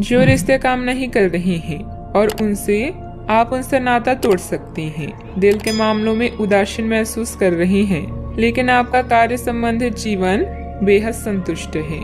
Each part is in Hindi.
जो रिश्ते काम नहीं कर रहे हैं और आप उनसे नाता तोड़ सकते हैं। दिल के मामलों में उदासीन महसूस कर रहे हैं, लेकिन आपका कार्य संबंधित जीवन बेहद संतुष्ट है।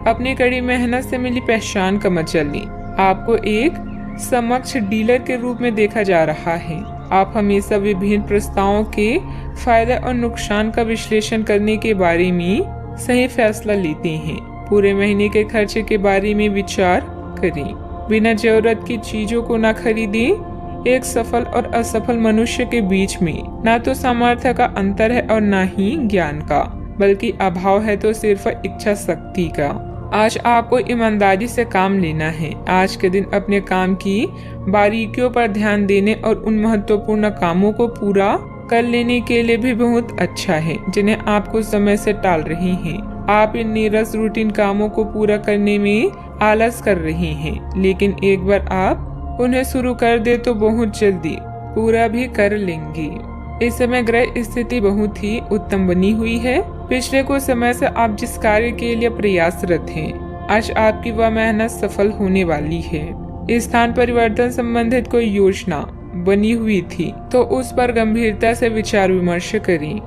अपनी कड़ी मेहनत से मिली पहचान का मजा लें। आपको एक समक्ष डीलर के रूप में देखा जा रहा है। आप हमेशा विभिन्न प्रस्तावों के फायदे और नुकसान का विश्लेषण करने के बारे में सही फैसला लेते हैं। पूरे महीने के खर्चे के बारे में विचार करें। बिना जरूरत की चीजों को न खरीदें। एक सफल और असफल मनुष्य के बीच में न तो सामर्थ्य का अंतर है और न ही ज्ञान का, बल्कि अभाव है तो सिर्फ इच्छा शक्ति का। आज आपको ईमानदारी से काम लेना है। आज के दिन अपने काम की बारीकियों पर ध्यान देने और उन महत्वपूर्ण कामों को पूरा कर लेने के लिए भी बहुत अच्छा है जिन्हें आप कुछ समय से टाल रहे हैं। आप इन नीरस रूटीन कामों को पूरा करने में आलस कर रहे हैं, लेकिन एक बार आप उन्हें शुरू कर दे तो बहुत जल्दी पूरा भी कर लेंगे। इस समय ग्रह स्थिति बहुत ही उत्तम बनी हुई है। पिछले कुछ समय से आप जिस कार्य के लिए प्रयासरत हैं, आज आपकी वह मेहनत सफल होने वाली है। स्थान परिवर्तन संबंधित कोई योजना बनी हुई थी तो उस पर गंभीरता से विचार विमर्श करें।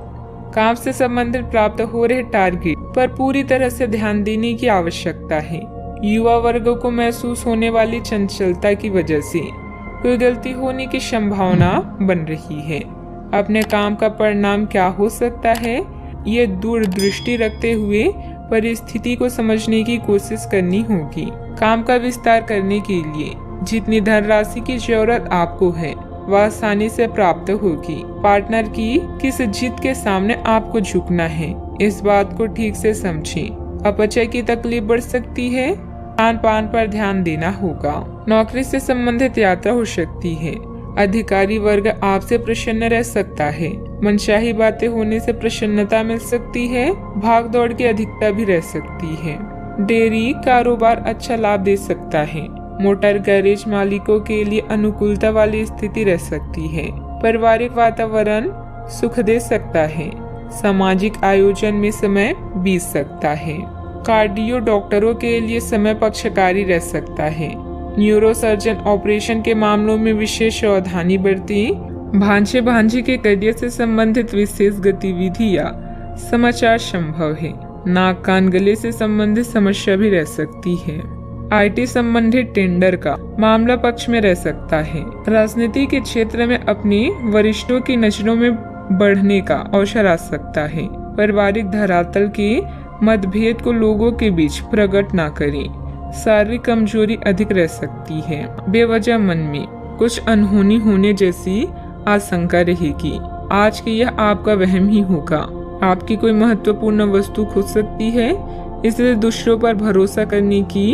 काम से संबंधित प्राप्त हो रहे टारगेट पर पूरी तरह से ध्यान देने की आवश्यकता है। युवा वर्ग को महसूस होने वाली चंचलता की वजह से कोई गलती होने की संभावना बन रही है। अपने काम का परिणाम क्या हो सकता है, ये दूरदृष्टि रखते हुए परिस्थिति को समझने की कोशिश करनी होगी। काम का विस्तार करने के लिए जितनी धनराशि की जरूरत आपको है वह आसानी से प्राप्त होगी। पार्टनर की किस जिद के सामने आपको झुकना है, इस बात को ठीक से समझें। अपचय की तकलीफ बढ़ सकती है। खान पान पर ध्यान देना होगा। नौकरी से संबंधित यात्रा हो सकती है। अधिकारी वर्ग आपसे प्रसन्न रह सकता है। मनचाही बातें होने से प्रसन्नता मिल सकती है। भाग दौड़ की अधिकता भी रह सकती है। डेयरी कारोबार अच्छा लाभ दे सकता है। मोटर गैरेज मालिकों के लिए अनुकूलता वाली स्थिति रह सकती है। पारिवारिक वातावरण सुख दे सकता है। सामाजिक आयोजन में समय बीत सकता है। कार्डियो डॉक्टरों के लिए समय पक्षकारी रह सकता है। न्यूरोसर्जन ऑपरेशन के मामलों में विशेष सावधानी बरतें। भांजे भांजी के करियर से संबंधित विशेष गतिविधि या समाचार संभव है। नाक कान गले से संबंधित समस्या भी रह सकती है। आईटी संबंधित टेंडर का मामला पक्ष में रह सकता है। राजनीति के क्षेत्र में अपने वरिष्ठों की नजरों में बढ़ने का अवसर आ सकता है। पारिवारिक धरातल के मतभेद को लोगों के बीच प्रकट न करें। शारीरिक कमजोरी अधिक रह सकती है। बेवजह मन में कुछ अनहोनी होने जैसी आशंका रहेगी। आज की यह आपका वहम ही होगा। आपकी कोई महत्वपूर्ण वस्तु खो सकती है, इसलिए दूसरों पर भरोसा करने की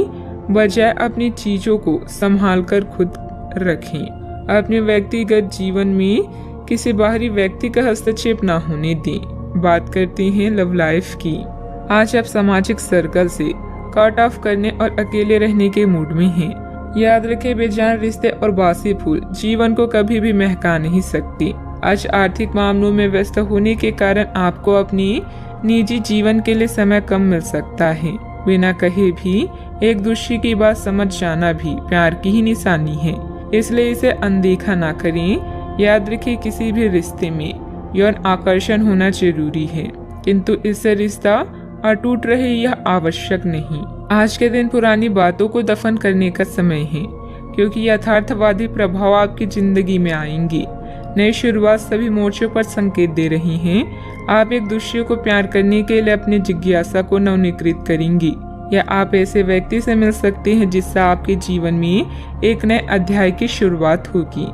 बजाय अपनी चीजों को संभाल कर खुद रखें। अपने व्यक्तिगत जीवन में किसी बाहरी व्यक्ति का हस्तक्षेप न होने दें। बात करते हैं लव लाइफ की। आज आप सामाजिक सर्कल से कट ऑफ करने और अकेले रहने के मूड में हैं। याद रखें, बेजान रिश्ते और बासी फूल जीवन को कभी भी महका नहीं सकते। आज आर्थिक मामलों में व्यस्त होने के कारण आपको अपनी निजी जीवन के लिए समय कम मिल सकता है। बिना कहे भी एक दूसरे की बात समझ जाना भी प्यार की ही निशानी है, इसलिए इसे अनदेखा ना करें। याद रखें, किसी भी रिश्ते में यौन आकर्षण होना जरूरी है, किंतु इससे रिश्ता अटूट रहे यह आवश्यक नहीं। आज के दिन पुरानी बातों को दफन करने का समय है, क्योंकि यथार्थवादी प्रभाव आपकी जिंदगी में आएंगे। नई शुरुआत सभी मोर्चों पर संकेत दे रही हैं। आप एक दूसरे को प्यार करने के लिए अपनी जिज्ञासा को नवनीकृत करेंगी, या आप ऐसे व्यक्ति से मिल सकते हैं जिससे आपके जीवन में एक नए अध्याय की शुरुआत होगी।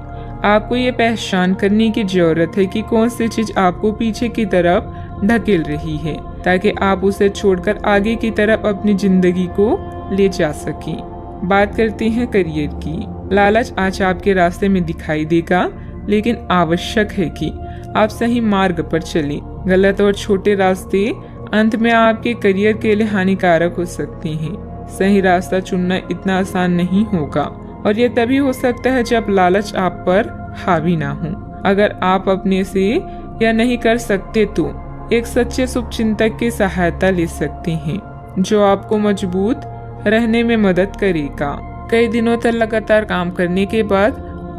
आपको ये पहचान करने की जरूरत है कि कौन सी चीज आपको पीछे की तरफ धकेल रही है, ताकि आप उसे छोड़कर आगे की तरफ अपनी जिंदगी को ले जा सकें। बात करते हैं करियर की। लालच आज आपके रास्ते में दिखाई देगा, लेकिन आवश्यक है कि आप सही मार्ग पर चलें। गलत और छोटे रास्ते अंत में आपके करियर के लिए हानिकारक हो सकते हैं। सही रास्ता चुनना इतना आसान नहीं होगा, और यह तभी हो सकता है जब लालच आप पर हावी ना हो। अगर आप अपने से यह नहीं कर सकते तो एक सच्चे शुभचिंतक की सहायता ले सकते हैं, जो आपको मजबूत रहने में मदद करेगा। कई दिनों तक लगातार काम करने के बाद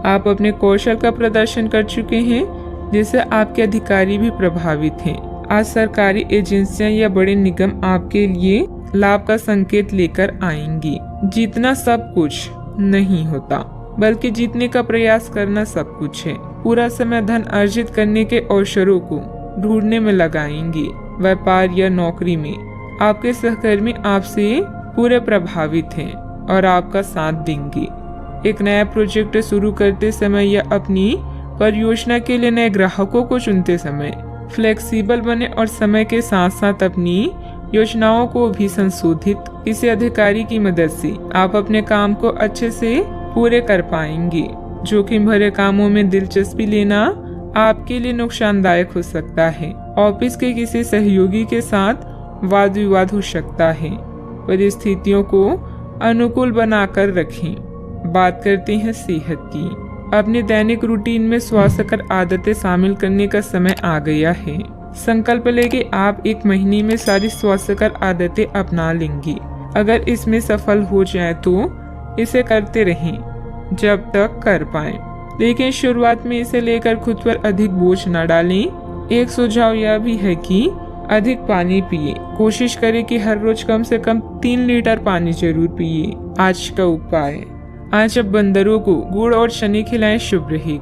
आप अपने कौशल का प्रदर्शन कर चुके हैं, जिससे आपके अधिकारी भी प्रभावित हैं। आज सरकारी एजेंसियां या बड़े निगम आपके लिए लाभ का संकेत लेकर आएंगी। जीतना सब कुछ नहीं होता, बल्कि जीतने का प्रयास करना सब कुछ है। पूरा समय धन अर्जित करने के अवसरों को ढूंढने में लगाएंगे। व्यापार या नौकरी में आपके सहकर्मी आपसे पूरे प्रभावित हैं और आपका साथ देंगे। एक नया प्रोजेक्ट शुरू करते समय या अपनी परियोजना के लिए नए ग्राहकों को चुनते समय फ्लेक्सिबल बने और समय के साथ साथ अपनी योजनाओं को भी संशोधित। किसी अधिकारी की मदद से आप अपने काम को अच्छे से पूरे कर पाएंगे। जोखिम भरे कामों में दिलचस्पी लेना आपके लिए नुकसानदायक हो सकता है। ऑफिस के किसी सहयोगी के साथ वाद विवाद हो सकता है। परिस्थितियों को अनुकूल बनाकर रखें। बात करते हैं सेहत की। अपने दैनिक रूटीन में स्वास्थ्यकर आदतें शामिल करने का समय आ गया है। संकल्प लें कि आप एक महीने में सारी स्वास्थ्यकर आदतें अपना लेंगे। अगर इसमें सफल हो जाए तो इसे करते रहें जब तक कर पाएं, लेकिन शुरुआत में इसे लेकर खुद पर अधिक बोझ न डालें। एक सुझाव यह भी है कि अधिक पानी पिए। कोशिश करें कि हर रोज कम से कम 3 लीटर पानी जरूर पिए। आज का उपाय, आज अब बंदरों को गुड़ और शनी खिलाएं, शुभ रहेगा।